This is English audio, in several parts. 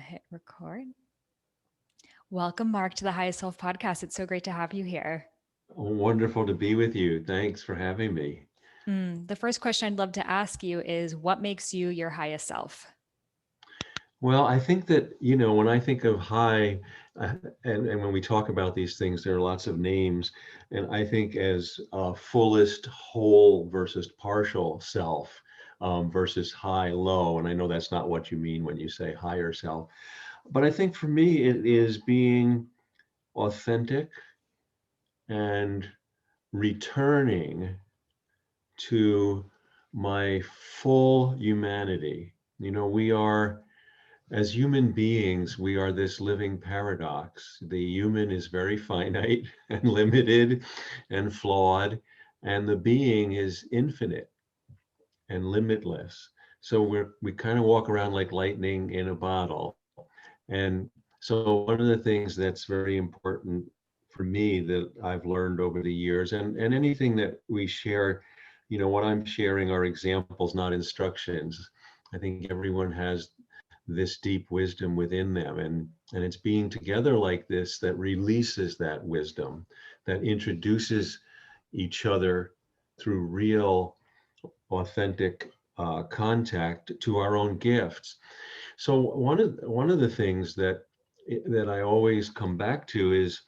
hit record. Welcome, Mark, to the Highest Self podcast. It's so great to have you here. Wonderful to be with you. Thanks for having me. The first question I'd love to ask you is what makes you your highest self? Well, I think that, when I think of high, and when we talk about these things, there are lots of names. And I think as fullest whole versus partial self versus high, low. And I know that's not what you mean when you say higher self. But I think for me, it is being authentic and returning to my full humanity. We are, as human beings, we are this living paradox. The human is very finite and limited and flawed, and the being is infinite and limitless. So we kind of walk around like lightning in a bottle. And so one of the things that's very important for me that I've learned over the years, and anything that we share, what I'm sharing are examples, not instructions. I think everyone has this deep wisdom within them, and it's being together like this that releases that wisdom, that introduces each other through real, authentic contact to our own gifts. So one of the things that I always come back to is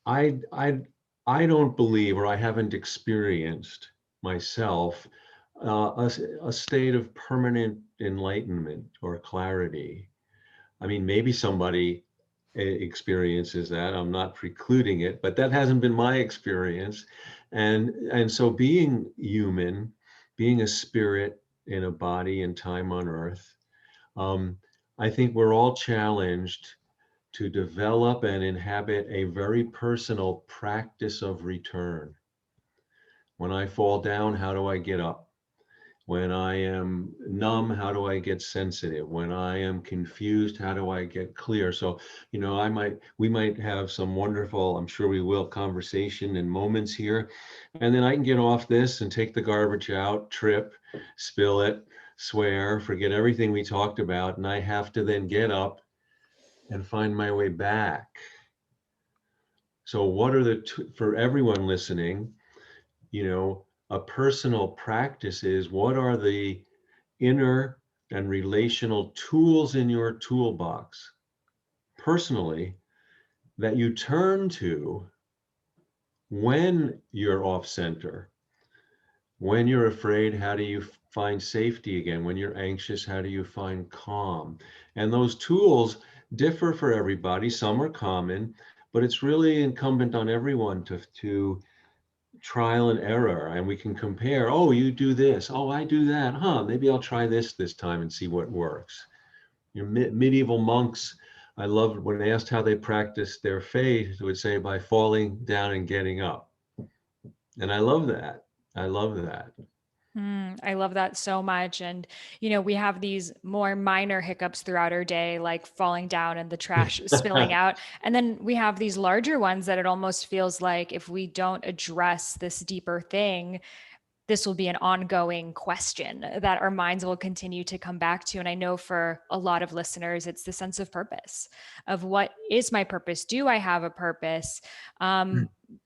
I I I don't believe, or I haven't experienced myself a state of permanent enlightenment or clarity. I mean, maybe somebody experiences that. I'm not precluding it, but that hasn't been my experience. And so being human, being a spirit in a body and time on earth, um, I think we're all challenged to develop and inhabit a very personal practice of return. When I fall down, how do I get up? When I am numb, how do I get sensitive? When I am confused, how do I get clear? So, we might have some wonderful, I'm sure we will, conversation and moments here. And then I can get off this and take the garbage out, trip, spill it, swear, forget everything we talked about. And I have to then get up and find my way back. So, what are for everyone listening, a personal practice is what are the inner and relational tools in your toolbox personally that you turn to when you're off center? When you're afraid, how do you find safety again? When you're anxious, how do you find calm? And those tools differ for everybody. Some are common, but it's really incumbent on everyone to trial and error, and we can compare. Oh, you do this. Oh, I do that. Maybe I'll try this time and see what works. Medieval monks, I loved when asked how they practiced their faith, they would say by falling down and getting up. And I love that. I love that. I love that so much. And, we have these more minor hiccups throughout our day, like falling down and the trash spilling out. And then we have these larger ones that it almost feels like if we don't address this deeper thing, this will be an ongoing question that our minds will continue to come back to. And I know for a lot of listeners, it's the sense of purpose of what is my purpose? Do I have a purpose?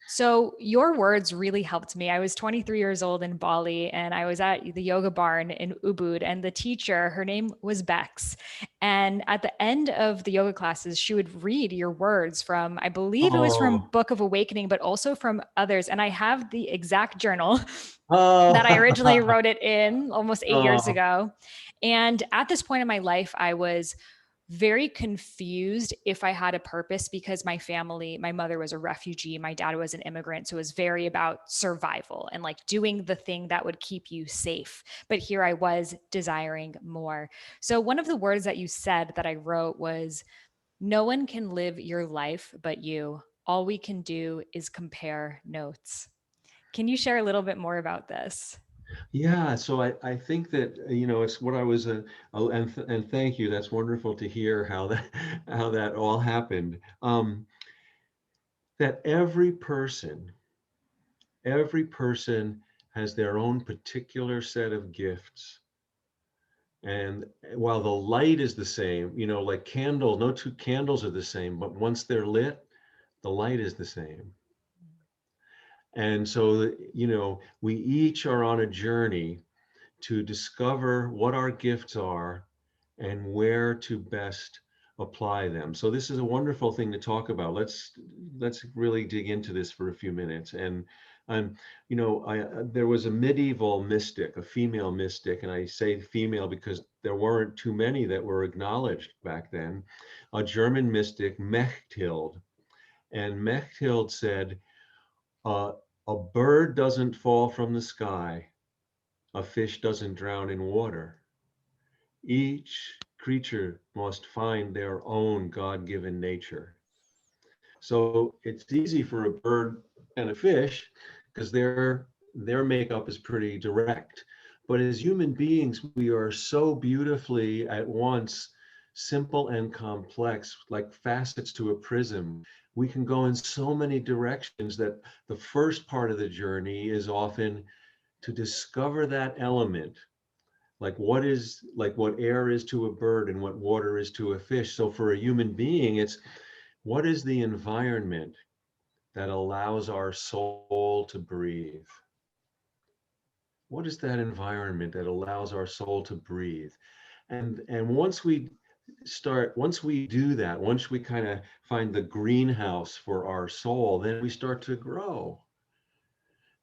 So your words really helped me. I was 23 years old in Bali and I was at the yoga barn in Ubud, and the teacher, her name was Bex. And at the end of the yoga classes, she would read your words from, I believe it was from Oh, Book of Awakening, but also from others. And I have the exact journal that I originally oh, wrote it in almost 8 years oh, ago. And at this point in my life, I was very confused if I had a purpose because my family, my mother was a refugee, my dad was an immigrant. So it was very about survival and like doing the thing that would keep you safe. But here I was desiring more. So one of the words that you said that I wrote was, no one can live your life but you. All we can do is compare notes. Can you share a little bit more about this? yeah. So I think that, it's what I was, and thank you. That's wonderful to hear how that, how that all happened. That every person has their own particular set of gifts And while the light is the same, like candles, no two candles are the same, but once they're lit, the light is the same. And so, we each are on a journey to discover what our gifts are and where to best apply them. So this is a wonderful thing to talk about. Let's really dig into this for a few minutes. And there was a medieval mystic, a female mystic, and I say female because there weren't too many that were acknowledged back then, a German mystic, Mechthild. And Mechthild said, uh, a bird doesn't fall from the sky. A fish doesn't drown in water. Each creature must find their own God-given nature. So it's easy for a bird and a fish because their makeup is pretty direct. But as human beings, we are so beautifully at once simple and complex, like facets to a prism. We can go in so many directions that the first part of the journey is often to discover that element, like what air is to a bird and what water is to a fish. So for a human being, it's what is the environment that allows our soul to breathe? What is that environment that allows our soul to breathe? And once we do that, once we kind of find the greenhouse for our soul, then we start to grow.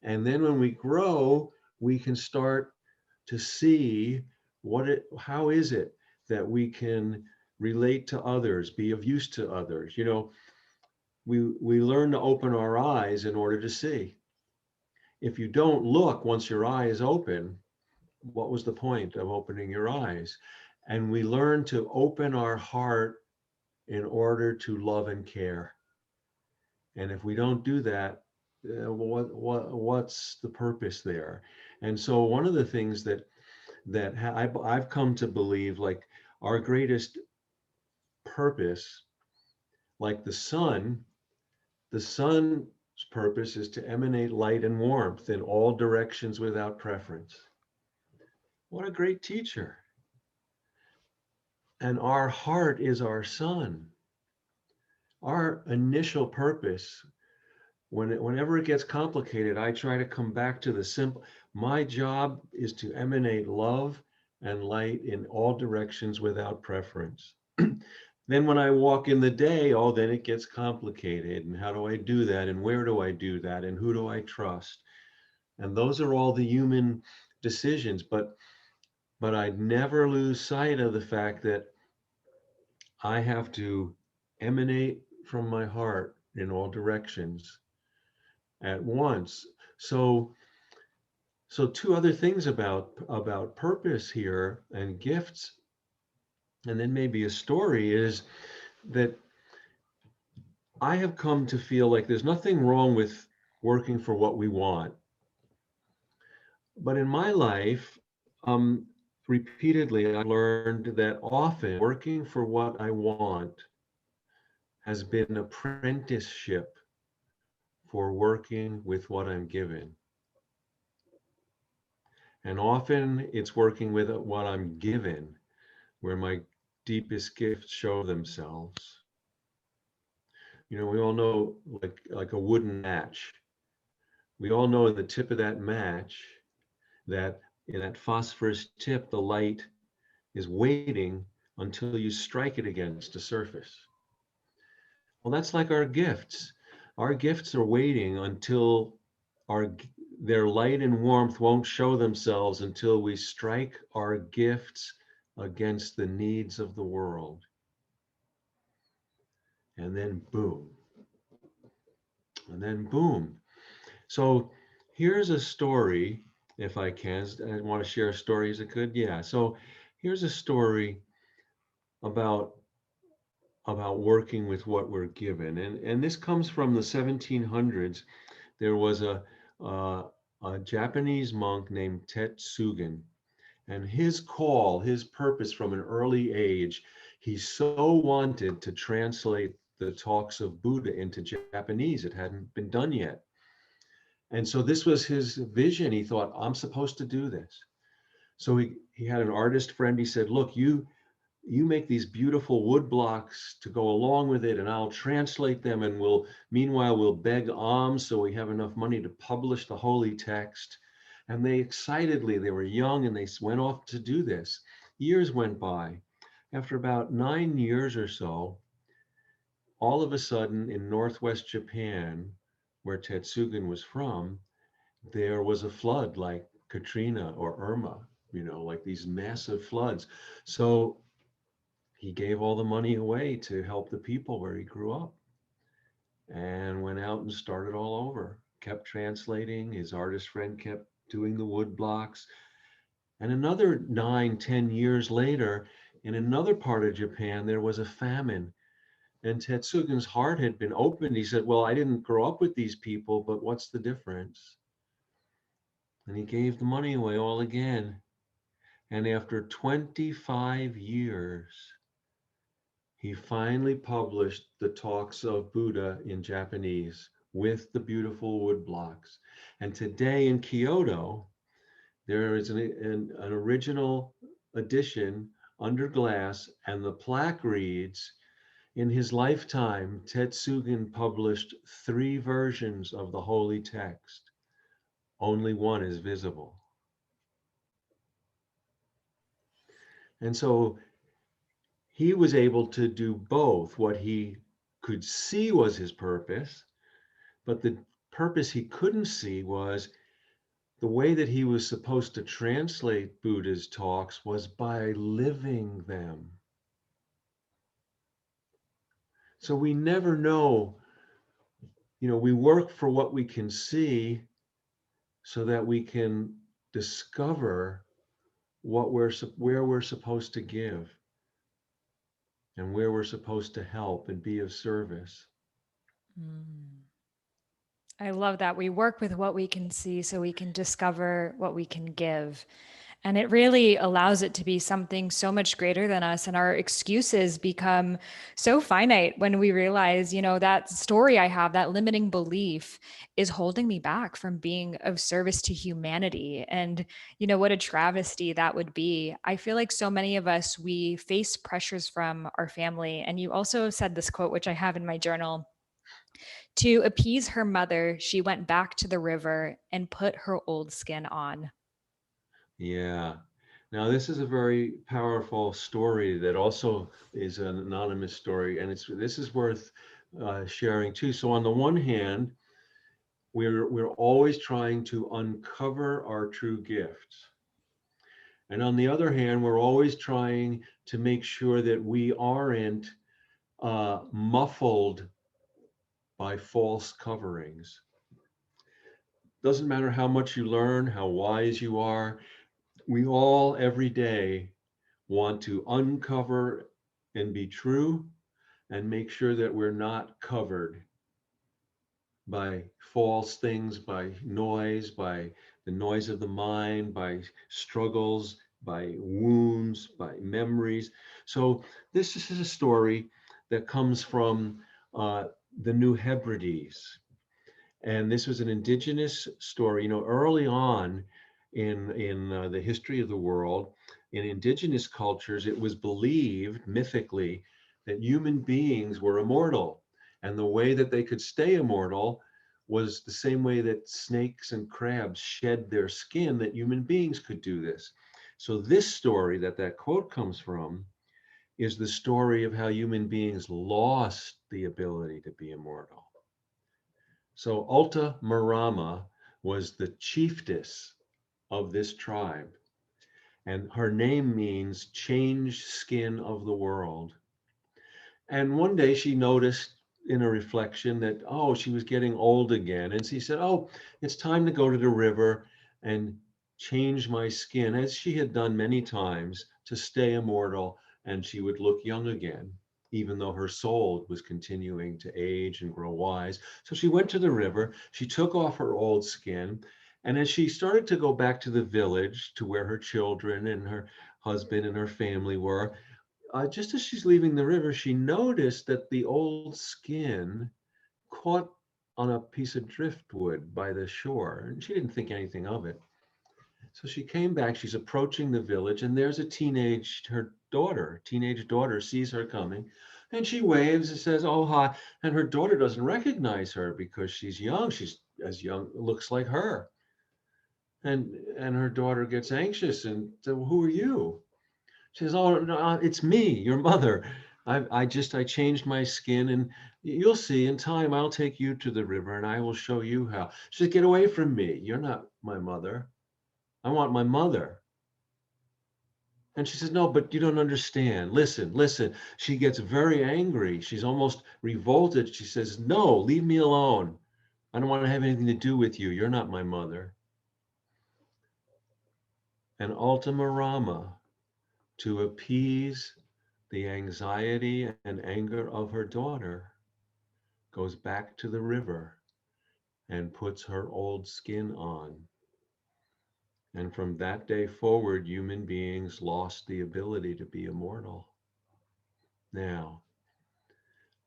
And then when we grow, we can start to see how is it that we can relate to others, be of use to others. We learn to open our eyes in order to see. If you don't look once your eye is open, what was the point of opening your eyes? And we learn to open our heart in order to love and care. And if we don't do that, what's the purpose there? And so one of the things I've come to believe, like our greatest purpose, like the sun's purpose is to emanate light and warmth in all directions without preference. What a great teacher. And our heart is our sun. Our initial purpose, whenever it gets complicated, I try to come back to the simple. My job is to emanate love and light in all directions without preference. Then when I walk in the day, then it gets complicated. And how do I do that? And where do I do that? And who do I trust? And those are all the human decisions. But I'd never lose sight of the fact that I have to emanate from my heart in all directions at once. So two other things about purpose here and gifts, and then maybe a story, is that I have come to feel like there's nothing wrong with working for what we want. But in my life, repeatedly, I learned that often working for what I want has been an apprenticeship for working with what I'm given. And often it's working with what I'm given, where my deepest gifts show themselves. We all know, like a wooden match. We all know in the tip of that match that in that phosphorus tip, the light is waiting until you strike it against a surface. Well, that's like our gifts. Our gifts are waiting until their light and warmth won't show themselves until we strike our gifts against the needs of the world. And then boom. And then boom. So here's a story, if I can. I want to share a story. Is it good? Yeah. So here's a story about working with what we're given. And this comes from the 1700s. There was a Japanese monk named Tetsugen, and his purpose from an early age, he so wanted to translate the talks of Buddha into Japanese. It hadn't been done yet. And so this was his vision. He thought, I'm supposed to do this. So he had an artist friend. He said, look, you make these beautiful wood blocks to go along with it, and I'll translate them, and we'll beg alms so we have enough money to publish the holy text. And they were young, and they went off to do this. Years went by. After about 9 years or so, all of a sudden in northwest Japan, where Tetsugen was from, there was a flood like Katrina or Irma, like these massive floods. So he gave all the money away to help the people where he grew up and went out and started all over, kept translating. His artist friend kept doing the wood blocks. And another 9, 10 years later, in another part of Japan, there was a famine. And Tetsugen's heart had been opened. He said, well, I didn't grow up with these people, but what's the difference? And he gave the money away all again. And after 25 years, he finally published the talks of Buddha in Japanese with the beautiful wood blocks. And today in Kyoto, there is an original edition under glass, and the plaque reads, in his lifetime, Tetsugen published 3 versions of the holy text. Only one is visible. And so he was able to do both. What he could see was his purpose, but the purpose he couldn't see was the way that he was supposed to translate Buddha's talks was by living them. So we never know, we work for what we can see so that we can discover where we're supposed to give and where we're supposed to help and be of service. Mm. I love that. We work with what we can see so we can discover what we can give. And it really allows it to be something so much greater than us. And our excuses become so finite when we realize, that story I have, that limiting belief is holding me back from being of service to humanity. And, what a travesty that would be. I feel like so many of us, we face pressures from our family. And you also said this quote, which I have in my journal. To appease her mother, she went back to the river and put her old skin on. Yeah. Now, this is a very powerful story that also is an anonymous story, and this is worth sharing too. So, on the one hand, we're always trying to uncover our true gifts, and on the other hand, we're always trying to make sure that we aren't muffled by false coverings. Doesn't matter how much you learn, how wise you are. We all every day want to uncover and be true and make sure that we're not covered by false things, by noise, by the noise of the mind, by struggles, by wounds, by memories. So this is a story that comes from the New Hebrides. And this was an indigenous story. Early on in the history of the world, in indigenous cultures, it was believed mythically that human beings were immortal, and the way that they could stay immortal was the same way that snakes and crabs shed their skin, that human beings could do this. So this story that quote comes from is the story of how human beings lost the ability to be immortal. So Alta Marama was the chiefess of this tribe, and her name means changed skin of the world. And one day she noticed in a reflection that, oh, she was getting old again. And she said, oh, it's time to go to the river and change my skin, as she had done many times, to stay immortal, and she would look young again, even though her soul was continuing to age and grow wise. So she went to the river, she took off her old skin, and as she started to go back to the village to where her children and her husband and her family were, just as she's leaving the river, she noticed that the old skin caught on a piece of driftwood by the shore, and she didn't think anything of it. So she came back, she's approaching the village, and there's her teenage daughter sees her coming, and she waves and says, "Oh, hi." And her daughter doesn't recognize her because she's young. She's as young, looks like her. And her daughter gets anxious and says, "Well, who are you?" She says, "Oh, no, it's me, your mother. I changed my skin, and you'll see in time I'll take you to the river and I will show you how." She says, "Get away from me. You're not my mother. I want my mother." And she says, "No, but you don't understand. Listen, listen." She gets very angry. She's almost revolted. She says, "No, leave me alone. I don't want to have anything to do with you. You're not my mother." And Ultima Rama, to appease the anxiety and anger of her daughter, goes back to the river and puts her old skin on. And from that day forward, human beings lost the ability to be immortal. Now,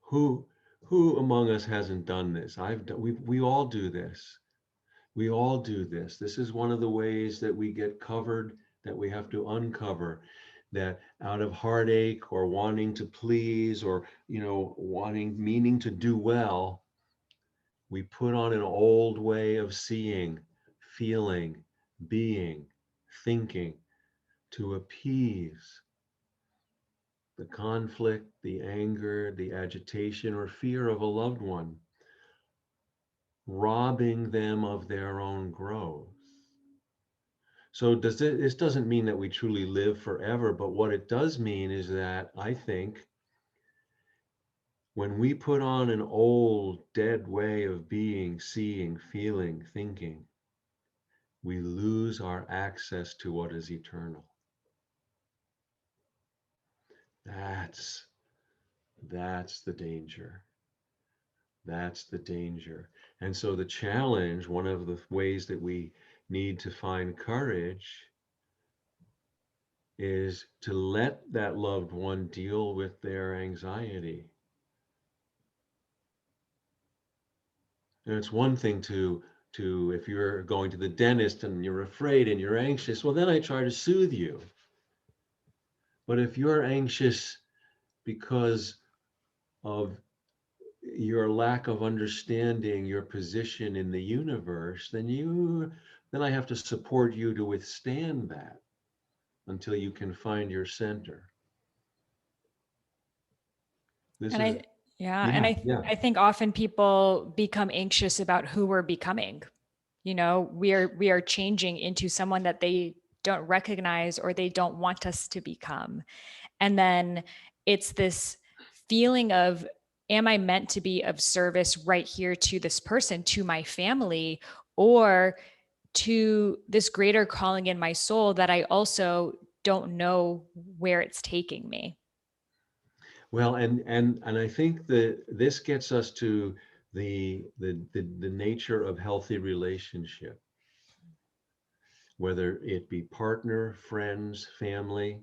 who who among us hasn't done this? We all do this. We all do this. This is one of the ways that we get covered, that we have to uncover, that out of heartache or wanting to please or, meaning to do well, we put on an old way of seeing, feeling, being, thinking to appease the conflict, the anger, the agitation, or fear of a loved one, robbing them of their own growth. So this doesn't mean that we truly live forever, but what it does mean is that I think when we put on an old, dead way of being, seeing, feeling, thinking, we lose our access to what is eternal. That's that's the danger. That's the danger. And so the challenge, one of the ways that we need to find courage is to let that loved one deal with their anxiety. And it's one thing to if you're going to the dentist and you're afraid and you're anxious, well then I try to soothe you. But if you're anxious because of your lack of understanding your position in the universe, then I have to support you to withstand that until you can find your center. This And is yeah, and yeah, yeah. I think often people become anxious about who we're becoming. We are changing into someone that they don't recognize or they don't want us to become. And then it's this feeling of, am I meant to be of service right here to this person, to my family, or to this greater calling in my soul that I also don't know where it's taking me? Well, and I think that this gets us to the nature of healthy relationship, whether it be partner, friends, family,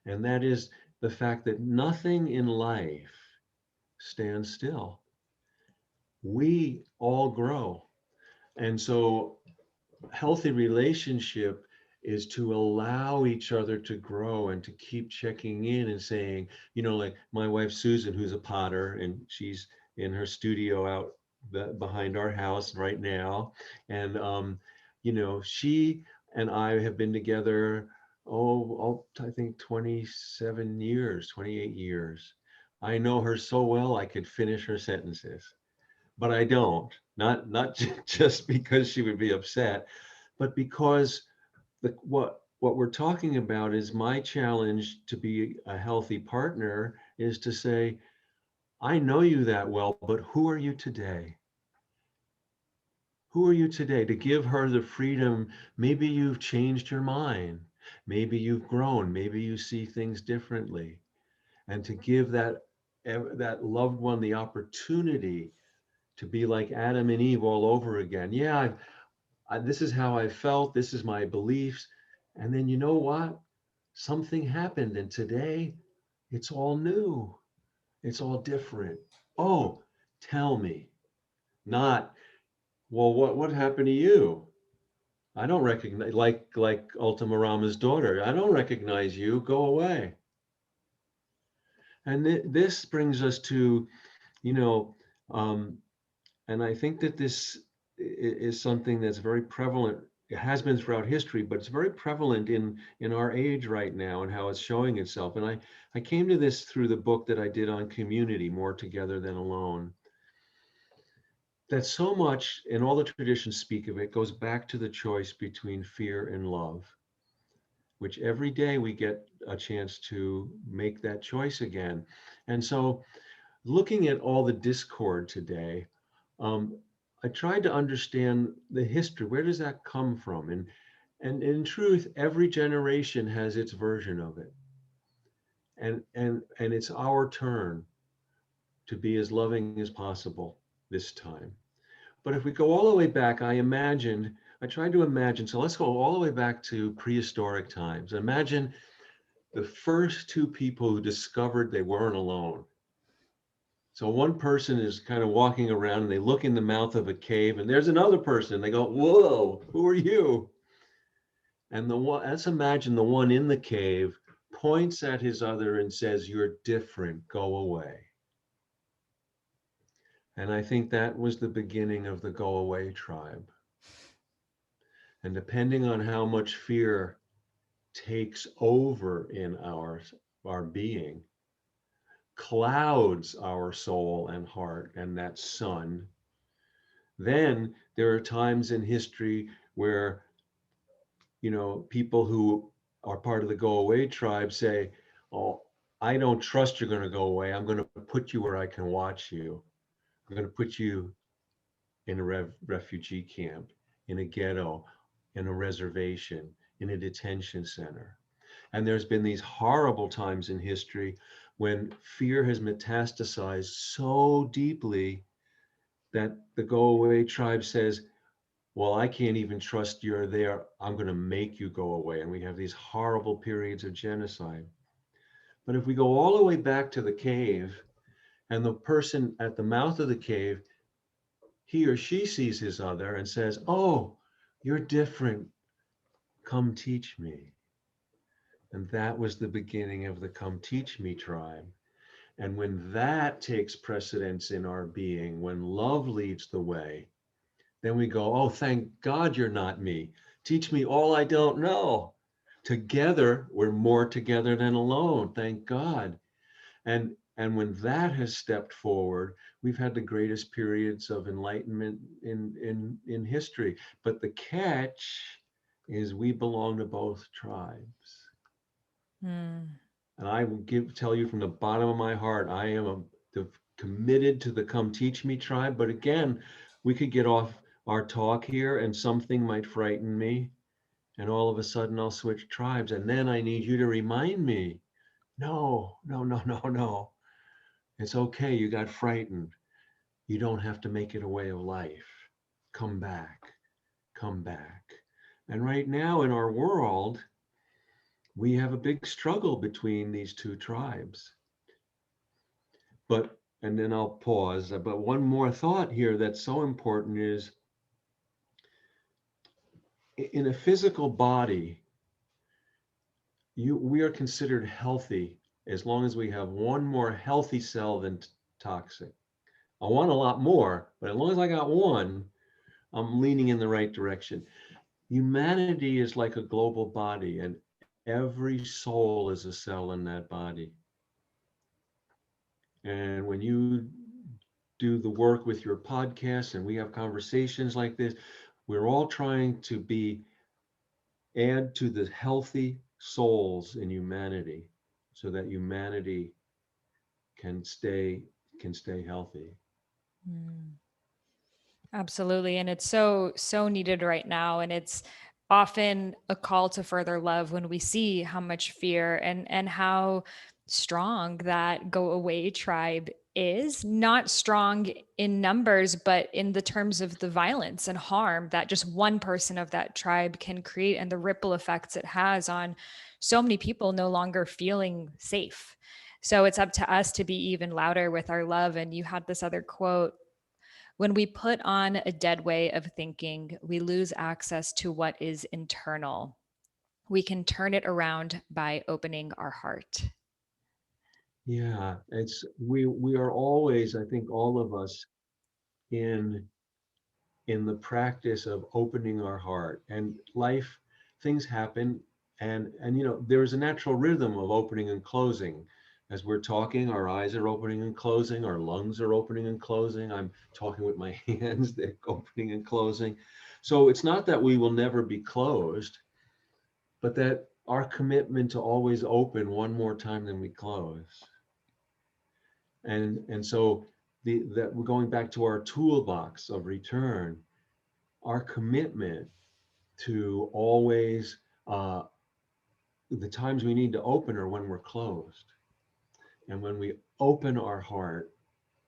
and that is the fact that nothing in life stands still. We all grow. And so healthy relationship is to allow each other to grow and to keep checking in and saying, like my wife Susan, who's a potter, and she's in her studio out behind our house right now, and she and I have been together, I think 27 years, 28 years. I know her so well I could finish her sentences, but I don't. Not just because she would be upset, but because what we're talking about is my challenge to be a healthy partner is to say, I know you that well, but who are you today? Who are you today? To give her the freedom. Maybe you've changed your mind. Maybe you've grown. Maybe you see things differently. And to give that loved one the opportunity to be like Adam and Eve all over again. Yeah, this is how I felt. This is my beliefs. And then you know what? Something happened. And today it's all new. It's all different. Oh, tell me. Not, well, what happened to you? I don't recognize, like Ultima Rama's daughter. I don't recognize you. Go away. And this brings us to, you know, um, and I think that this is something that's very prevalent. It has been throughout history, but it's very prevalent in our age right now and how it's showing itself. And I came to this through the book that I did on community, More Together Than Alone. That so much, and all the traditions speak of it, goes back to the choice between fear and love, which every day we get a chance to make that choice again. And so, looking at all the discord today, um, I tried to understand the history. Where does that come from? And in truth, every generation has its version of it. And it's our turn to be as loving as possible this time. But if we go all the way back, I tried to imagine, so let's go all the way back to prehistoric times. Imagine the first two people who discovered they weren't alone. So one person is kind of walking around and they look in the mouth of a cave and there's another person. They go, "Whoa, who are you?" And let's imagine the one in the cave points at his other and says, "You're different, go away." And I think that was the beginning of the go away tribe. And depending on how much fear takes over in our being, clouds our soul and heart and that sun, then there are times in history where, people who are part of the go away tribe say, "Oh, I don't trust you're going to go away. I'm going to put you where I can watch you. I'm going to put you in a refugee camp, in a ghetto, in a reservation, in a detention center." And there's been these horrible times in history when fear has metastasized so deeply that the go away tribe says, "Well, I can't even trust you're there. I'm going to make you go away." And we have these horrible periods of genocide. But if we go all the way back to the cave, and the person at the mouth of the cave, he or she sees his other and says, "Oh, you're different. Come teach me." And that was the beginning of the Come Teach Me tribe. And when that takes precedence in our being, when love leads the way, then we go, "Oh, thank God you're not me. Teach me all I don't know." Together, we're more together than alone. Thank God. And when that has stepped forward, we've had the greatest periods of enlightenment in history. But the catch is we belong to both tribes. Hmm. And I will tell you from the bottom of my heart, I am committed to the Come Teach Me tribe. But again, we could get off our talk here and something might frighten me. And all of a sudden I'll switch tribes. And then I need you to remind me, no, no, no, no, no. It's okay. You got frightened. You don't have to make it a way of life. Come back, come back. And right now in our world, we have a big struggle between these two tribes. And then I'll pause. But one more thought here that's so important is, in a physical body, we are considered healthy as long as we have one more healthy cell than toxic. I want a lot more, but as long as I got one, I'm leaning in the right direction. Humanity is like a global body, and every soul is a cell in that body. And when you do the work with your podcast and we have conversations like this, we're all trying to add to the healthy souls in humanity so that humanity can stay healthy. Hmm. Absolutely. And it's so, so needed right now. And it's often a call to further love when we see how much fear and how strong that go away tribe is. Not strong in numbers, but in the terms of the violence and harm that just one person of that tribe can create and the ripple effects it has on so many people no longer feeling safe. So it's up to us to be even louder with our love. And you had this other quote When we put on a dead way of thinking, we lose access to what is internal. We can turn it around by opening our heart. Yeah, we are always, I think all of us, in the practice of opening our heart. And life, things happen, and there's a natural rhythm of opening and closing. As we're talking, our eyes are opening and closing, our lungs are opening and closing. I'm talking with my hands, they're opening and closing. So it's not that we will never be closed, but that our commitment to always open one more time than we close. And so that we're going back to our toolbox of return, our commitment to always, uh, the times we need to open are when we're closed. And when we open our heart,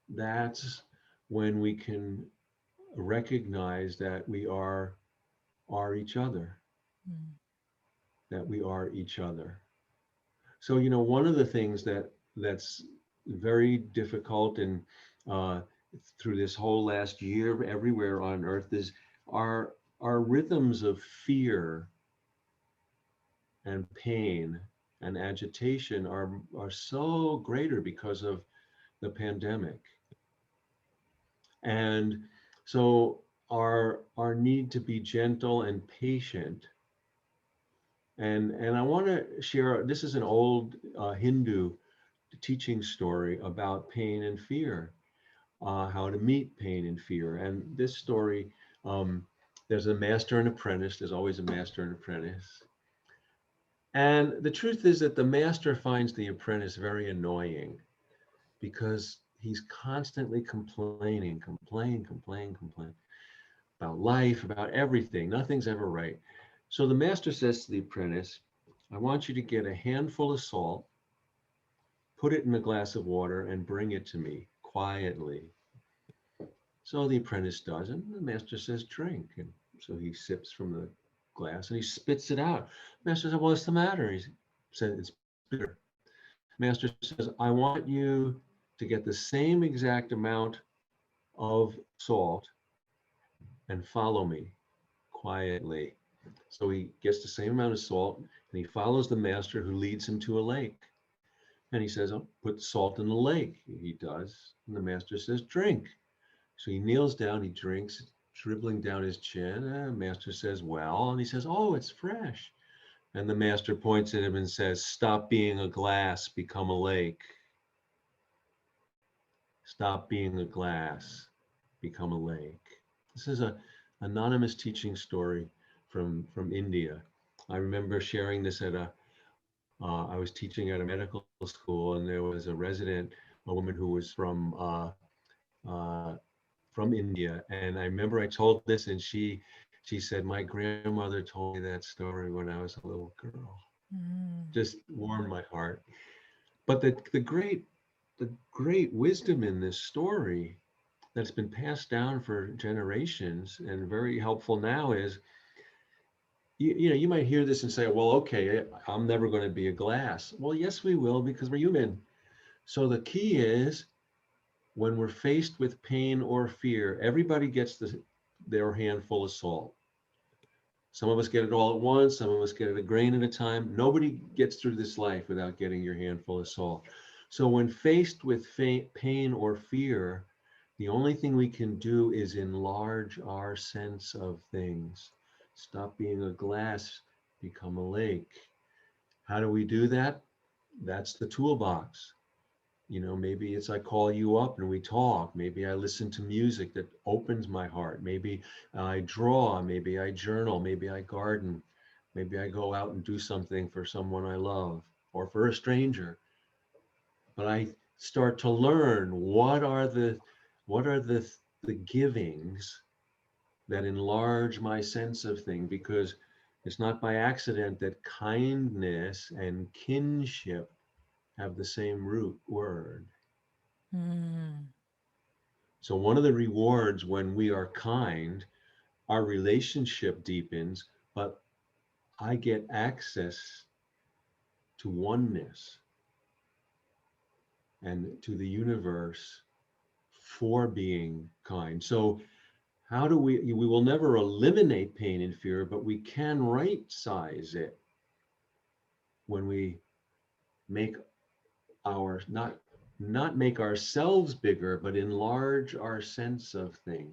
that's when we can recognize that we are each other, Mm. that we are each other. So, one of the things that's very difficult, and uh, through this whole last year everywhere on earth, is our rhythms of fear and pain and agitation are so greater because of the pandemic. And so our need to be gentle and patient, and I want to share, this is an old Hindu teaching story about pain and fear, how to meet pain and fear. And this story, um, there's a master and apprentice. There's always a master and apprentice. And the truth is that the master finds the apprentice very annoying because he's constantly complaining about life, about everything. Nothing's ever right. So the master says to the apprentice, I want you to get a handful of salt, put it in a glass of water, and bring it to me quietly. So the apprentice does, and the master says, drink. And so he sips from the glass and he spits it out. Master says, what's the matter? He said, it's bitter. Master says, I want you to get the same exact amount of salt and follow me quietly. So he gets the same amount of salt and he follows the master, who leads him to a lake. And he says, oh, put the salt in the lake. He does. And the master says, drink. So he kneels down, he drinks, dribbling down his chin. Master says, well, and he says, oh, it's fresh. And the master points at him and says, stop being a glass, become a lake. Stop being a glass, become a lake. This is a anonymous teaching story from India. I remember sharing this I was teaching at a medical school, and there was a resident, a woman who was uh, from India. And I remember I told this, and she said, my grandmother told me that story when I was a little girl. Mm. Just warmed my heart. But the great wisdom in this story that's been passed down for generations and very helpful now is, you might hear this and say, well, okay, I'm never going to be a glass. Well, yes, we will, because we're human. So the key is, when we're faced with pain or fear, everybody gets their handful of salt. Some of us get it all at once, some of us get it a grain at a time. Nobody gets through this life without getting your handful of salt. So when faced with pain or fear, the only thing we can do is enlarge our sense of things. Stop being a glass, become a lake. How do we do that? That's the toolbox. Maybe it's I call you up and we talk. Maybe I listen to music that opens my heart. Maybe I draw. Maybe I journal. Maybe I garden. Maybe I go out and do something for someone I love or for a stranger. But I start to learn what are the givings that enlarge my sense of thing, because it's not by accident that kindness and kinship have the same root word. Mm. So one of the rewards when we are kind, our relationship deepens, but I get access to oneness and to the universe for being kind. So how do we will never eliminate pain and fear, but we can right size it when we make our not make ourselves bigger, but enlarge our sense of things.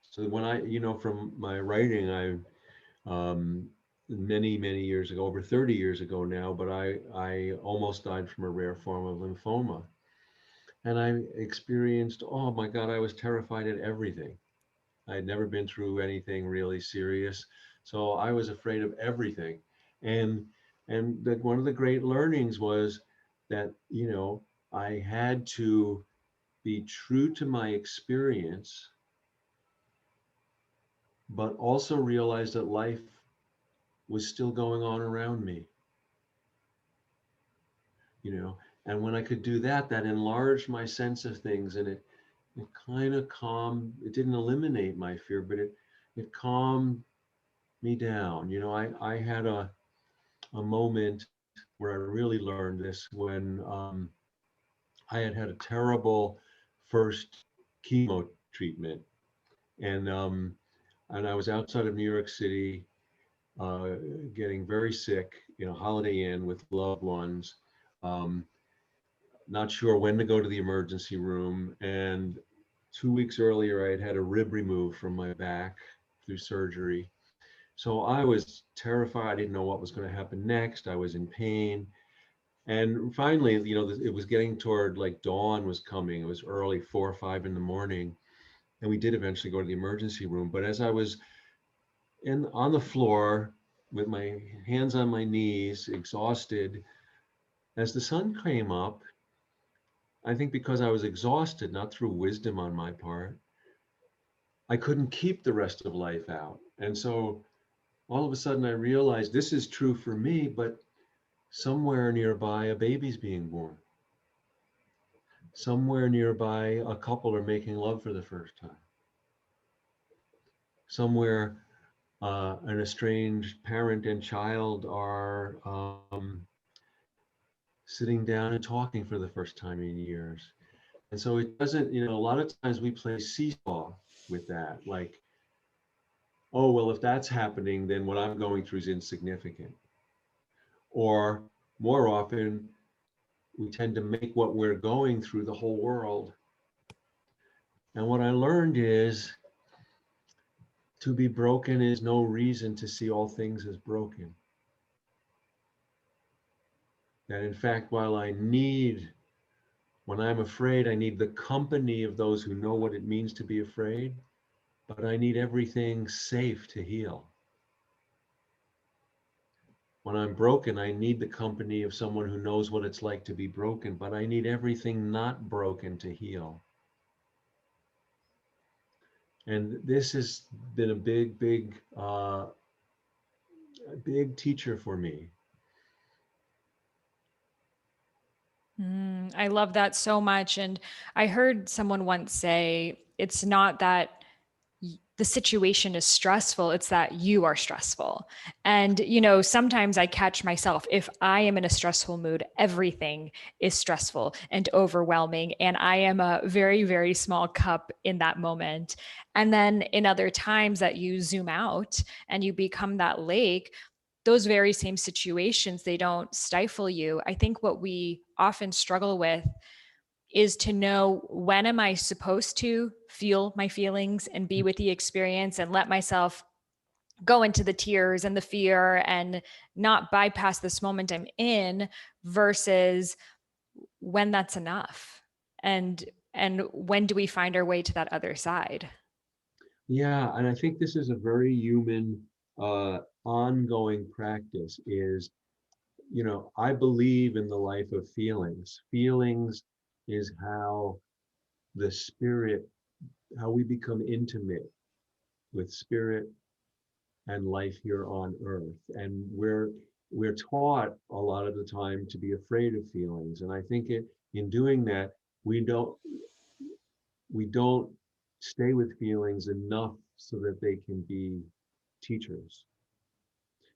So when I, from my writing, many years ago, over 30 years ago now, but I almost died from a rare form of lymphoma. And I experienced, oh my God, I was terrified at everything. I had never been through anything really serious. So I was afraid of everything. And that one of the great learnings was that, I had to be true to my experience, but also realize that life was still going on around me, you know. And when I could do that, that enlarged my sense of things, and it kind of calmed. It didn't eliminate my fear, but it calmed me down. I had a moment where I really learned this when I had a terrible first chemo treatment, and um, and I was outside of New York City, uh, getting very sick, Holiday Inn with loved ones, um, not sure when to go to the emergency room, and 2 weeks earlier I had had a rib removed from my back through surgery. So I was terrified. I didn't know what was going to happen next. I was in pain. And finally, it was getting toward like dawn was coming. It was early, 4 or 5 in the morning. And we did eventually go to the emergency room. But as I was on the floor with my hands on my knees, exhausted, as the sun came up, I think because I was exhausted, not through wisdom on my part, I couldn't keep the rest of life out. And so all of a sudden I realized this is true for me, but somewhere nearby a baby's being born. Somewhere nearby a couple are making love for the first time. Somewhere an estranged parent and child are sitting down and talking for the first time in years. And so it doesn't, a lot of times we play seesaw with that. Like, oh, well, if that's happening, then what I'm going through is insignificant. Or more often, we tend to make what we're going through the whole world. And what I learned is to be broken is no reason to see all things as broken. That in fact, when I'm afraid, I need the company of those who know what it means to be afraid, but I need everything safe to heal. When I'm broken, I need the company of someone who knows what it's like to be broken, but I need everything not broken to heal. And this has been a big teacher for me. I love that so much. And I heard someone once say, it's not that the situation is stressful, it's that you are stressful. And, sometimes I catch myself, if I am in a stressful mood, everything is stressful and overwhelming. And I am a very, very small cup in that moment. And then in other times that you zoom out and you become that lake, those very same situations, they don't stifle you. I think what we often struggle with is to know, when am I supposed to feel my feelings and be with the experience and let myself go into the tears and the fear and not bypass this moment I'm in, versus when that's enough. And when do we find our way to that other side? Yeah, and I think this is a very human, ongoing practice. I believe in the life of feelings. Feelings is the spirit, how we become intimate with spirit and life here on earth. And we're taught a lot of the time to be afraid of feelings. And I think in doing that, we don't stay with feelings enough so that they can be teachers.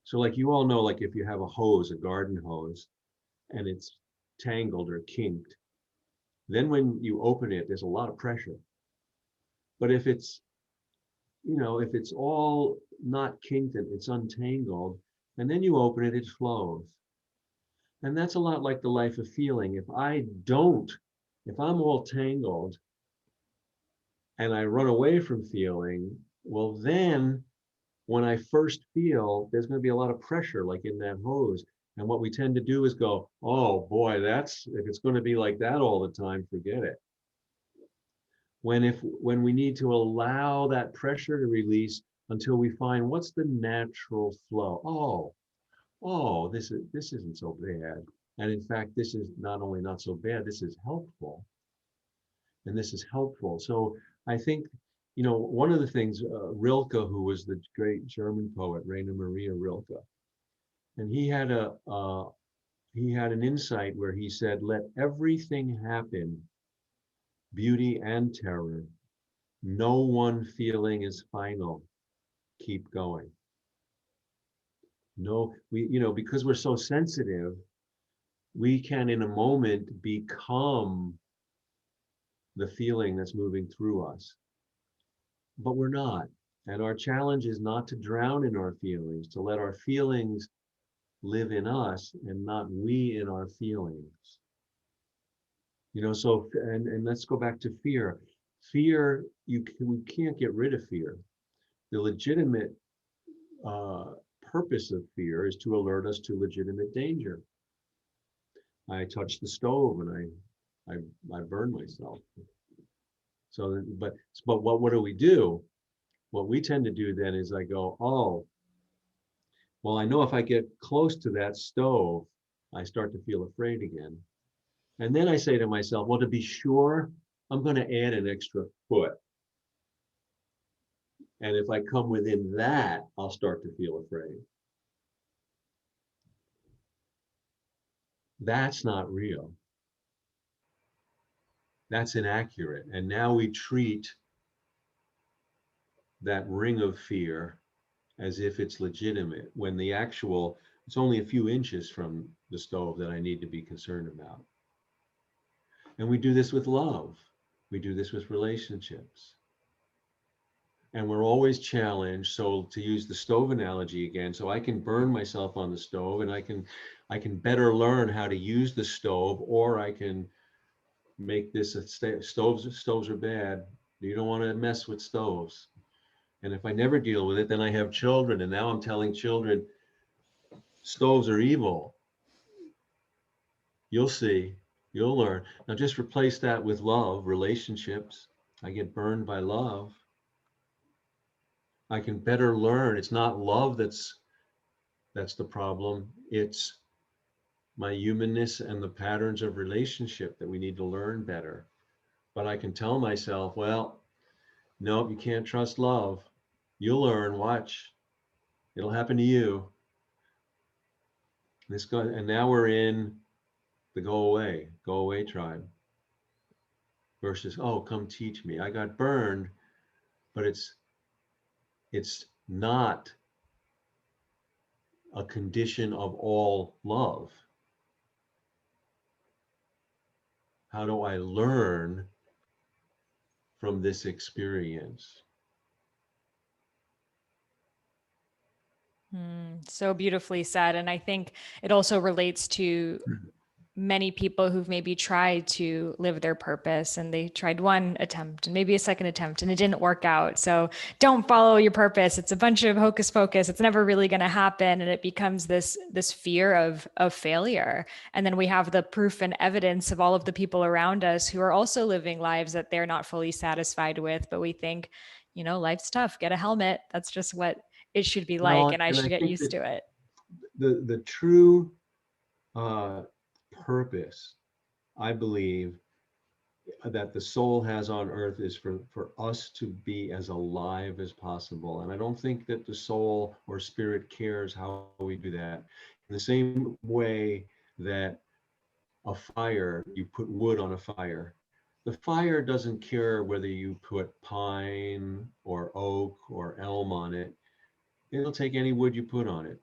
So like you all know, like if you have a garden hose, and it's tangled or kinked, Then when you open it, there's a lot of pressure. But if it's, if it's all not kinked and it's untangled, and then you open it, it flows. And that's a lot like the life of feeling. If I'm all tangled and I run away from feeling, well, then when I first feel, there's going to be a lot of pressure, like in that hose. And what we tend to do is go, oh boy, if it's going to be like that all the time, forget it. When we need to allow that pressure to release until we find what's the natural flow. Oh, this isn't so bad. And in fact, this is not only not so bad, this is helpful. And this is helpful. So I think, one of the things, Rilke, who was the great German poet, Rainer Maria Rilke, and he had an insight where he said, let everything happen, beauty and terror. No one feeling is final. Keep going. No, because we're so sensitive, we can in a moment become the feeling that's moving through us, but we're not. And our challenge is not to drown in our feelings, to let our feelings live in us and not we in our feelings. So, and let's go back to fear. Fear, we can't get rid of fear. The legitimate uh, purpose of fear is to alert us to legitimate danger. I touched the stove and I burned myself. So, but what do we do? What we tend to do then is I go, oh, well, I know if I get close to that stove, I start to feel afraid again. And then I say to myself, well, to be sure, I'm going to add an extra foot. And if I come within that, I'll start to feel afraid. That's not real. That's inaccurate. And now we treat that ring of fear as if it's legitimate when it's only a few inches from the stove that I need to be concerned about. And we do this with love. We do this with relationships. And we're always challenged. So to use the stove analogy again, so I can burn myself on the stove and I can better learn how to use the stove, or I can make this stoves are bad. You don't want to mess with stoves. And if I never deal with it, then I have children. And now I'm telling children, stoves are evil. You'll see, you'll learn. Now just replace that with love, relationships. I get burned by love. I can better learn. It's not love that's the problem. It's my humanness and the patterns of relationship that we need to learn better. But I can tell myself, well, no, you can't trust love. You'll learn, watch. It'll happen to you. And now we're in the go away tribe versus, oh, come teach me. I got burned, but it's not a condition of all love. How do I learn from this experience? So beautifully said. And I think it also relates to many people who've maybe tried to live their purpose and they tried one attempt and maybe a second attempt and it didn't work out. So don't follow your purpose. It's a bunch of hocus pocus. It's never really going to happen. And it becomes this fear of failure. And then we have the proof and evidence of all of the people around us who are also living lives that they're not fully satisfied with. But we think, life's tough. Get a helmet. That's just what it should be like. Well, And I and I should get think used that to it. the true uh, purpose, I believe, that the soul has on earth is for us to be as alive as possible. And I don't think that the soul or spirit cares how we do that. In the same way that you put wood on a fire, the fire doesn't care whether you put pine or oak or elm on it. It'll take any wood you put on it.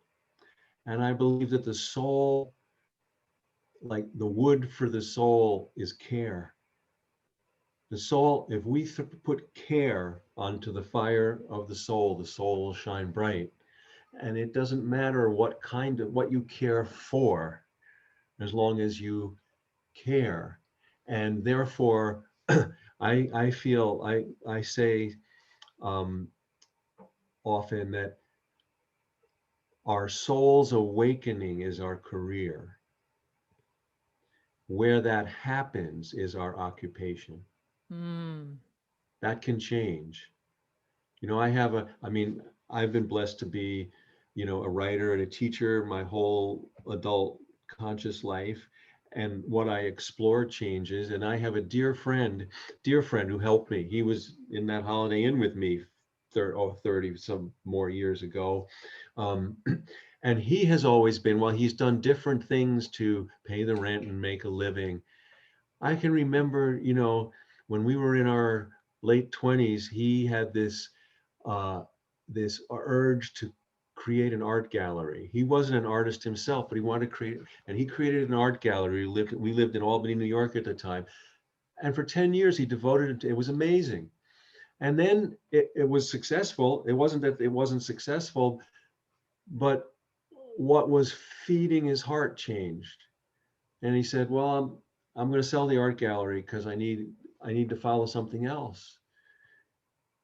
And I believe that the soul, like the wood for the soul, is care. The soul, if we put care onto the fire of the soul will shine bright. And it doesn't matter what you care for, as long as you care. And therefore, I say um, often that our soul's awakening is our career. Where that happens is our occupation. Mm. That can change. I mean, I've been blessed to be, a writer and a teacher my whole adult conscious life. And what I explore changes. And I have a dear friend who helped me. He was in that Holiday Inn with me 30 some more years ago. Um, and he has always been, while he's done different things to pay the rent and make a living, I can remember, when we were in our late 20s, he had uh, this urge to create an art gallery. He wasn't an artist himself, but he wanted to create, and he created an art gallery. We lived in Albany, New York at the time. And for 10 years, he devoted it to, it was amazing. And then it was successful. It wasn't that it wasn't successful, but what was feeding his heart changed. And he said, well, I'm going to sell the art gallery because I need to follow something else.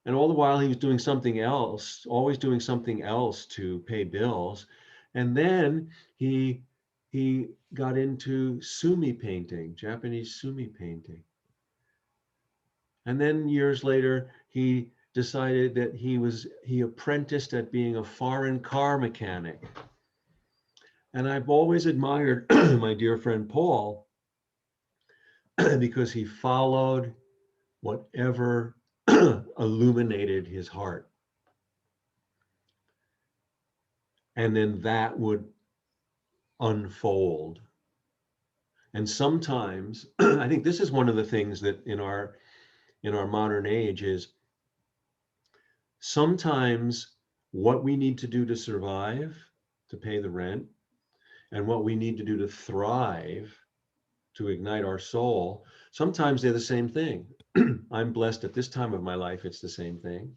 And all the while he was doing something else, always doing something else to pay bills. And then he got into sumi painting, Japanese sumi painting. And then years later, he decided that he apprenticed at being a foreign car mechanic. And I've always admired my dear friend Paul because he followed whatever illuminated his heart. And then that would unfold. And sometimes I think this is one of the things that in our modern age is sometimes what we need to do to survive, to pay the rent, and what we need to do to thrive, to ignite our soul, sometimes they're the same thing. I'm blessed at this time of my life, it's the same thing.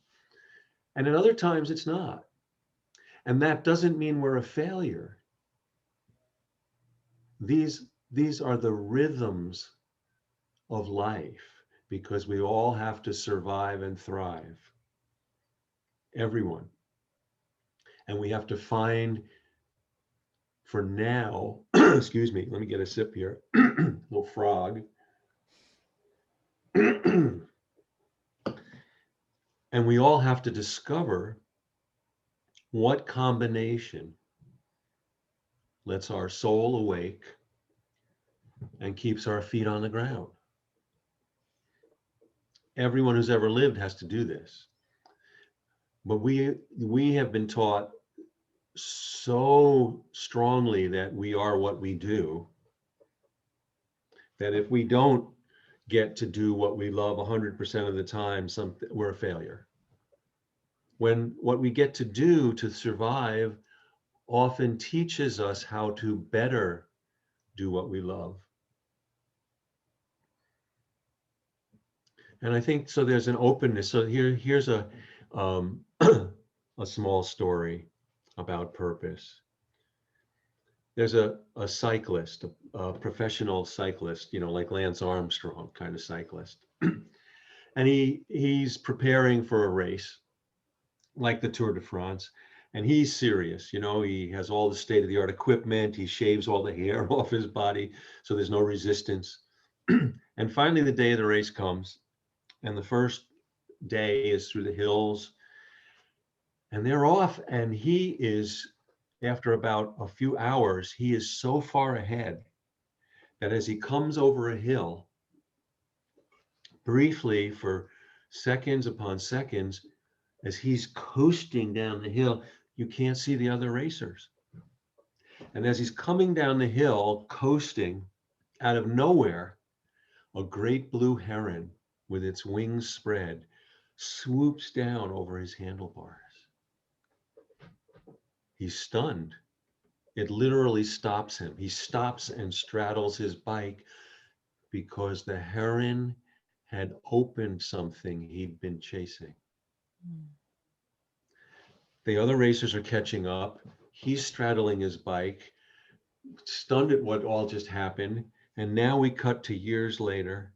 And at other times, it's not. And that doesn't mean we're a failure. These are the rhythms of life because we all have to survive and thrive. Everyone. And we have to find for now, excuse me, let me get a sip here, little frog. And we all have to discover what combination lets our soul awake and keeps our feet on the ground. Everyone who's ever lived has to do this. But we have been taught so strongly that we are what we do, that if we don't get to do what we love 100% of the time, we're a failure. When what we get to do to survive often teaches us how to better do what we love. And I think so there's an openness. So here's a small story about purpose. There's a cyclist, a professional cyclist, like Lance Armstrong kind of cyclist. And he's preparing for a race like the Tour de France. And he's serious, he has all the state of the art equipment. He shaves all the hair off his body so there's no resistance. And finally, the day of the race comes. And the first day is through the hills. And they're off. And he is, after about a few hours, he is so far ahead that as he comes over a hill, briefly for seconds upon seconds, as he's coasting down the hill, you can't see the other racers. And as he's coming down the hill, coasting, out of nowhere, a great blue heron with its wings spread swoops down over his handlebars. He's stunned. It literally stops him. He stops and straddles his bike because the heron had opened something he'd been chasing. Mm. The other racers are catching up. He's straddling his bike, stunned at what all just happened. And now we cut to years later,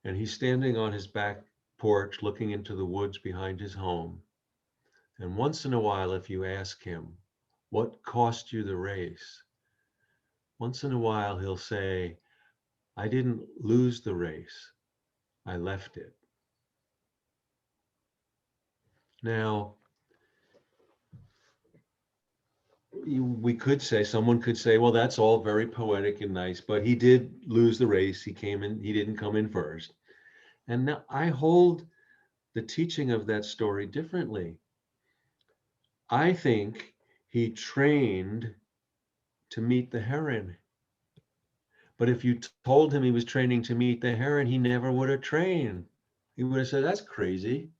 and he's standing on his back porch looking into the woods behind his home. And once in a while, if you ask him, what cost you the race? Once in a while, he'll say, I didn't lose the race, I left it. Now, we could say, someone could say, well, that's all very poetic and nice, but he did lose the race. He came in, he didn't come in first. And now I hold the teaching of that story differently. I think he trained to meet the heron. But if you told him he was training to meet the heron, he never would have trained. He would have said, that's crazy.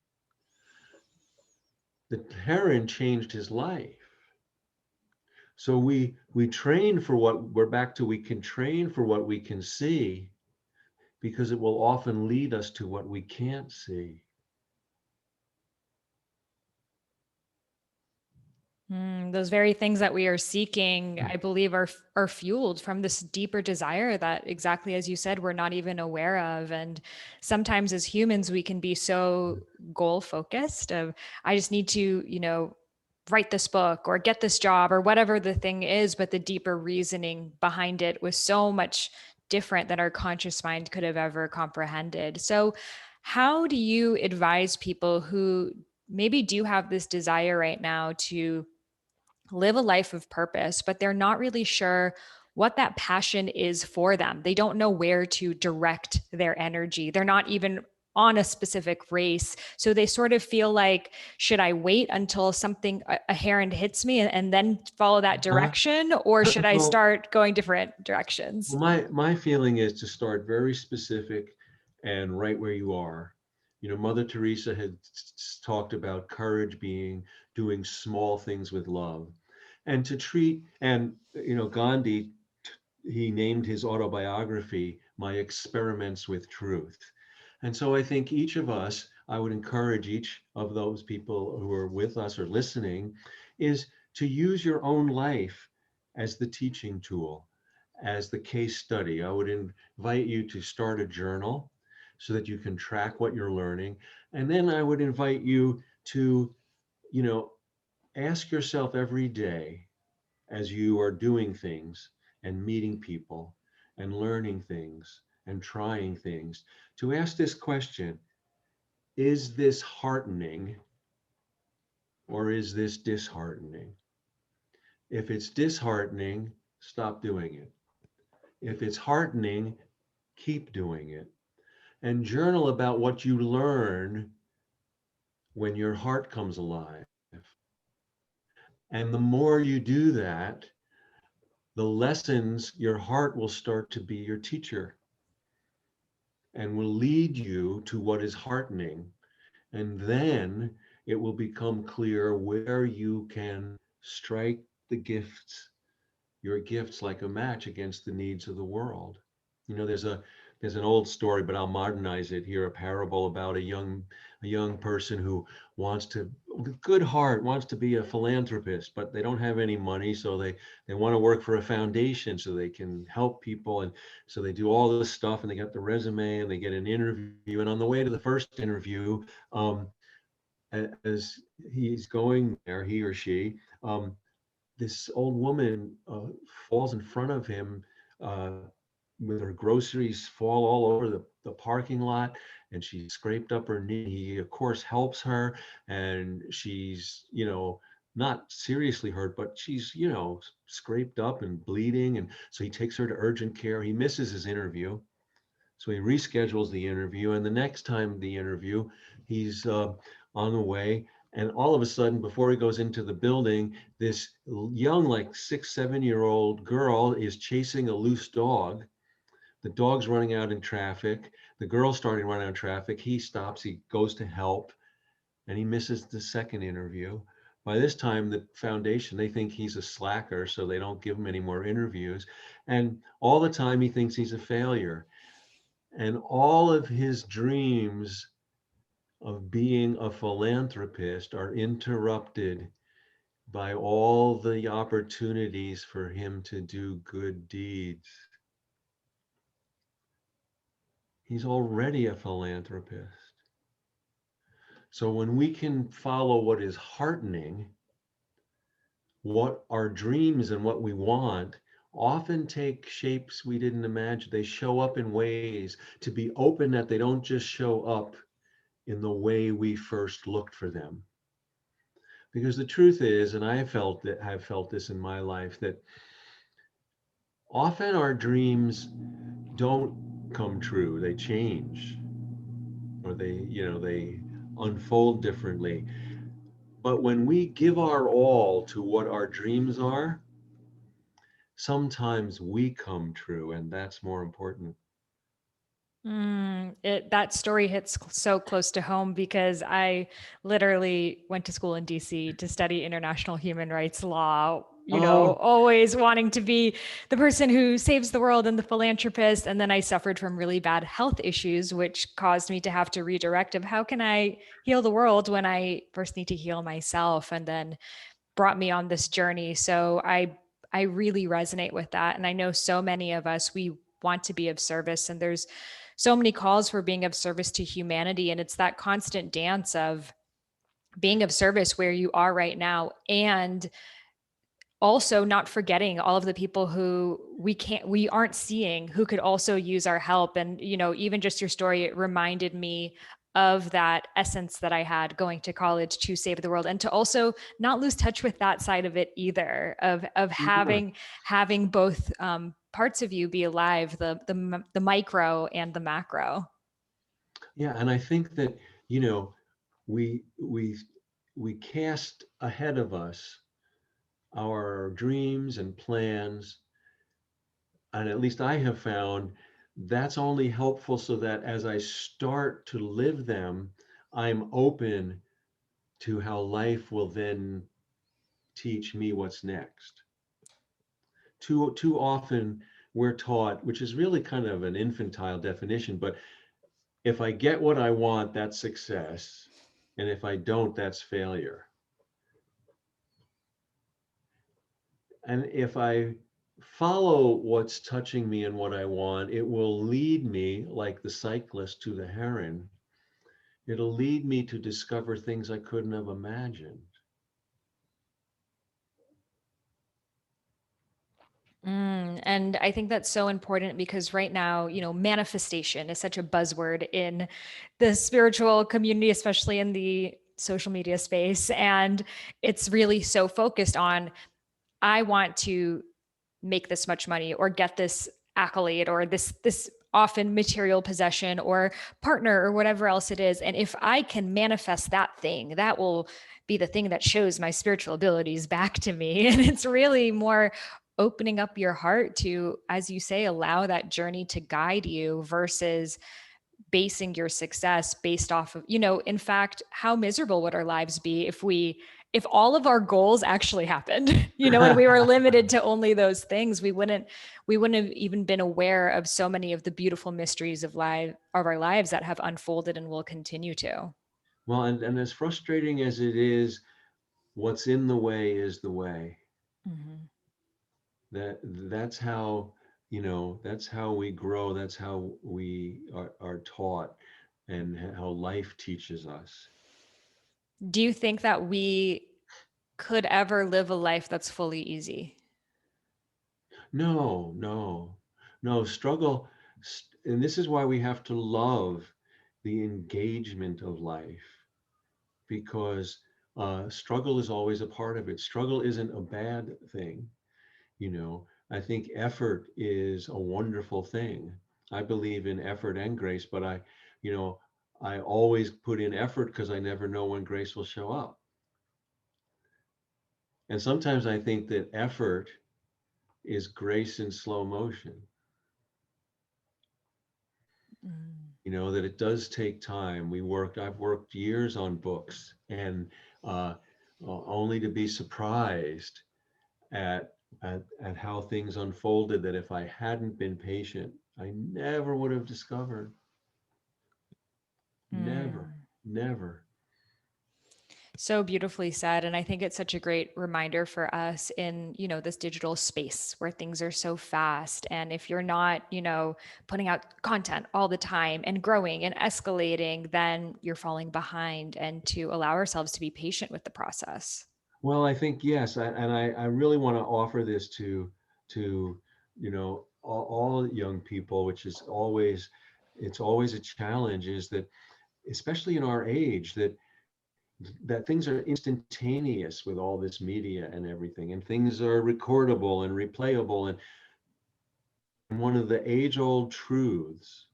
The heron changed his life. So we train for what we're back to. We can train for what we can see because it will often lead us to what we can't see. Those very things that we are seeking, I believe, are fueled from this deeper desire that, exactly as you said, we're not even aware of. And sometimes as humans, we can be so goal focused of, I just need to, write this book or get this job or whatever the thing is, but the deeper reasoning behind it was so much different than our conscious mind could have ever comprehended. So how do you advise people who maybe do have this desire right now to live a life of purpose, but they're not really sure what that passion is for them? They don't know where to direct their energy. They're not even on a specific race. So they sort of feel like, should I wait until something, a heron hits me and then follow that Uh, direction? Or should I well, start going different directions? well, my feeling is to start very specific and right where you are. You know, Mother Teresa had talked about courage being doing small things with love, and to treat, and Gandhi, he named his autobiography My Experiments with Truth. And so I think each of us, I would encourage each of those people who are with us or listening, is to use your own life as the teaching tool, as the case study. I would invite you to start a journal so that you can track what you're learning. And then I would invite you to, you know, ask yourself every day as you are doing things and meeting people and learning things and trying things, to ask this question: is this heartening or is this disheartening? If it's disheartening, stop doing it. If it's heartening, keep doing it. And journal about what you learn when your heart comes alive. And the more you do that, the lessons, your heart will start to be your teacher and will lead you to what is heartening. And then it will become clear where you can strike the gifts, your gifts, like a match against the needs of the world. There's an old story, but I'll modernize it here, a parable about a young person who wants to, with good heart, wants to be a philanthropist, but they don't have any money, so they want to work for a foundation so they can help people. And so they do all this stuff, and they get the resume, and they get an interview. And on the way to the first interview, um, as he's going there, he or she, this old woman falls in front of him uh, with her groceries, fall all over the parking lot, and she scraped up her knee. He, of course, helps her, and she's, not seriously hurt, but she's, scraped up and bleeding. And so he takes her to urgent care. He misses his interview. So he reschedules the interview, and the next time the interview, he's on the way. And all of a sudden, before he goes into the building, this young, like 6, 7-year-old girl is chasing a loose dog. The dog's running out in traffic. The girl's starting to run out of traffic. He stops, he goes to help, and he misses the second interview. By this time, the foundation, they think he's a slacker, so they don't give him any more interviews. And all the time, he thinks he's a failure. And all of his dreams of being a philanthropist are interrupted by all the opportunities for him to do good deeds. He's already a philanthropist. So when we can follow what is heartening, what our dreams and what we want often take shapes we didn't imagine. They show up in ways to be open that they don't just show up in the way we first looked for them. Because the truth is, and I've felt this in my life, that often our dreams don't come true. They change, or they unfold differently. But when we give our all to what our dreams are, sometimes we come true, and that's more important. That story hits so close to home because I literally went to school in DC to study international human rights law, Oh, always wanting to be the person who saves the world and the philanthropist. And then I suffered from really bad health issues, which caused me to have to redirect of how can I heal the world when I first need to heal myself, and then brought me on this journey. So I really resonate with that. And I know so many of us, we want to be of service, and there's so many calls for being of service to humanity. And it's that constant dance of being of service where you are right now, and also not forgetting all of the people who we aren't seeing who could also use our help. And even just your story, it reminded me of that essence that I had going to college to save the world, and to also not lose touch with that side of it either, of yeah. having both parts of you be alive, the micro and the macro. Yeah, and I think that, you know, we we we cast ahead of us our dreams and plans, and at least I have found that's only helpful so that as I start to live them, I'm open to how life will then teach me what's next. Too often we're taught, which is really kind of an infantile definition, but if I get what I want, that's success. And if I don't, that's failure. And if I follow what's touching me and what I want, it will lead me, like the cyclist to the heron, it'll lead me to discover things I couldn't have imagined. And I think that's so important because right now, manifestation is such a buzzword in the spiritual community, especially in the social media space. And it's really so focused on, I want to make this much money or get this accolade or this often material possession or partner or whatever else it is. And if I can manifest that thing, that will be the thing that shows my spiritual abilities back to me. And it's really more opening up your heart to, as you say, allow that journey to guide you versus basing your success based off of, in fact, how miserable would our lives be if all of our goals actually happened, and we were limited to only those things. We wouldn't have even been aware of so many of the beautiful mysteries of our lives that have unfolded and will continue to. Well, and as frustrating as it is, what's in the way is the way. Mm-hmm. That's how, that's how we grow. That's how we are taught, and how life teaches us. Do you think that we could ever live a life that's fully easy? No, no, no, struggle. And this is why we have to love the engagement of life, because struggle is always a part of it. Struggle isn't a bad thing. I think effort is a wonderful thing. I believe in effort and grace, but you know, I always put in effort because I never know when grace will show up. And sometimes I think that effort is grace in slow motion. Mm. That it does take time. I've worked years on books, and only to be surprised at at how things unfolded, that if I hadn't been patient, I never would have discovered. Never, Mm. never. So beautifully said. And I think it's such a great reminder for us in, this digital space where things are so fast. And if you're not, putting out content all the time and growing and escalating, then you're falling behind, and to allow ourselves to be patient with the process. Well, I think yes, I really want to offer this to all young people, which is always, it's always a challenge, is that especially in our age, that things are instantaneous with all this media and everything, and things are recordable and replayable, and one of the age-old truths,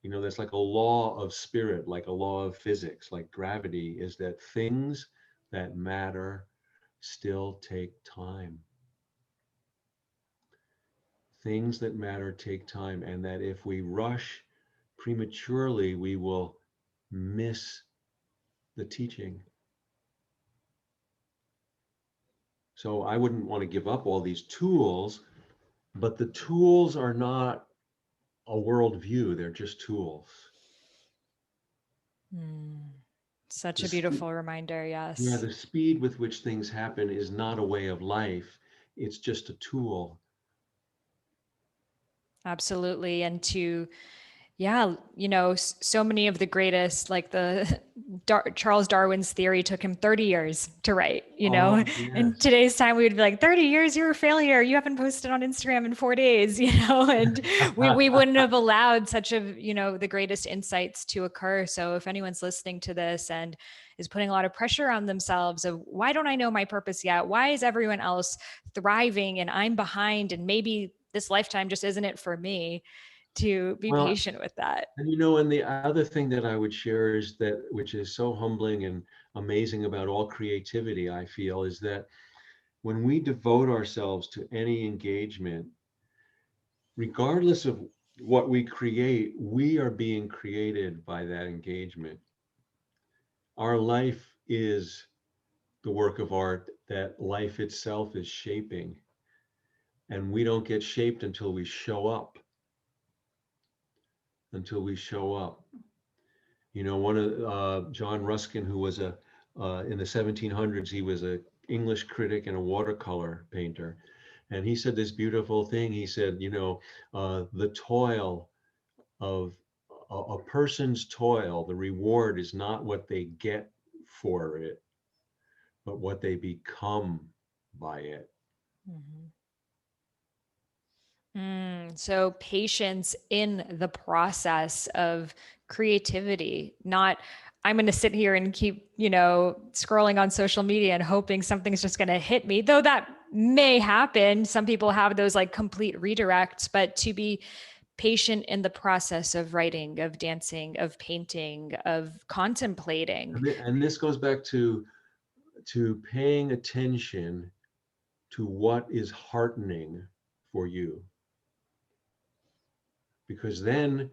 that's like a law of spirit, like a law of physics, like gravity, is that things that matter still take time. Things that matter take time, and that if we rush prematurely, we will miss the teaching. So I wouldn't want to give up all these tools, but the tools are not a worldview, they're just tools. Mm. Such The a speed, beautiful reminder. yeah, Yes, the speed with which things happen is not a way of life, it's just a tool. absolutely. And to Yeah, so many of the greatest, like the Charles Darwin's theory took him 30 years to write, Oh, In yes. today's time, we would be like, 30 years, you're a failure. You haven't posted on Instagram in 4 days, and we wouldn't have allowed such the greatest insights to occur. So if anyone's listening to this and is putting a lot of pressure on themselves of, why don't I know my purpose yet? Why is everyone else thriving and I'm behind? And maybe this lifetime just isn't it for me, to be Well, patient with that. and the other thing that I would share is that, which is so humbling and amazing about all creativity, I feel, is that when we devote ourselves to any engagement, regardless of what we create, we are being created by that engagement. Our life is the work of art that life itself is shaping. And we don't get shaped until we show up. One of John Ruskin, who was in the 1700s, he was a English critic and a watercolor painter. And he said this beautiful thing. He said, the toil of a person's toil, the reward is not what they get for it, but what they become by it. Mhm. So patience in the process of creativity, not I'm going to sit here and keep, scrolling on social media and hoping something's just going to hit me, though that may happen. Some people have those like complete redirects, but to be patient in the process of writing, of dancing, of painting, of contemplating. And this goes back to paying attention to what is heartening for you, because then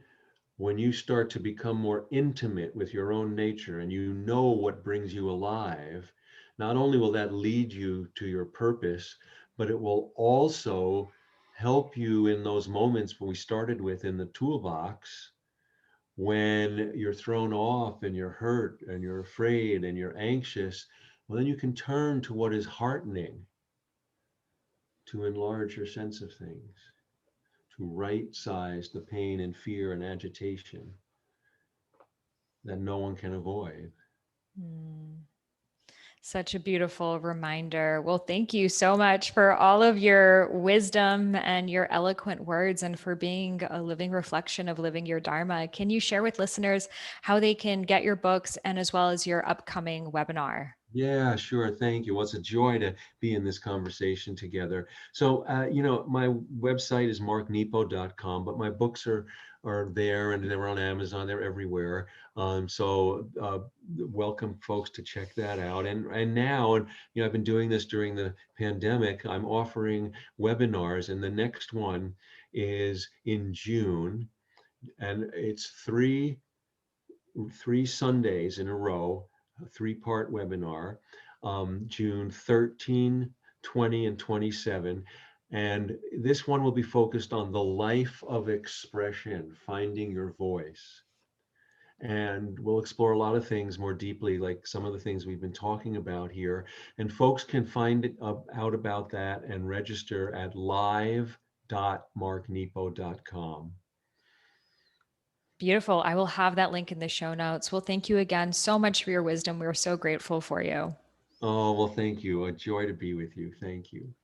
when you start to become more intimate with your own nature and you know what brings you alive, not only will that lead you to your purpose, but it will also help you in those moments when we started with in the toolbox, when you're thrown off and you're hurt and you're afraid and you're anxious. Well, then you can turn to what is heartening, to enlarge your sense of things, to right size the pain and fear and agitation that no one can avoid. Hmm. Such a beautiful reminder. Well, thank you so much for all of your wisdom and your eloquent words, and for being a living reflection of living your Dharma. Can you share with listeners how they can get your books and as well as your upcoming webinar? Yeah, sure. Thank you. Well, it's a joy to be in this conversation together. So, my website is marknepo.com, but my books are there and they're on Amazon. They're everywhere. So, welcome folks to check that out. And now, I've been doing this during the pandemic. I'm offering webinars, and the next one is in June, and it's three Sundays in a row, a three-part webinar, June 13, 20, and 27. And this one will be focused on the life of expression, finding your voice. And we'll explore a lot of things more deeply, like some of the things we've been talking about here. And folks can find out about that and register at live.marknepo.com. Beautiful. I will have that link in the show notes. Well, thank you again so much for your wisdom. We're so grateful for you. Oh, well, thank you. A joy to be with you. Thank you.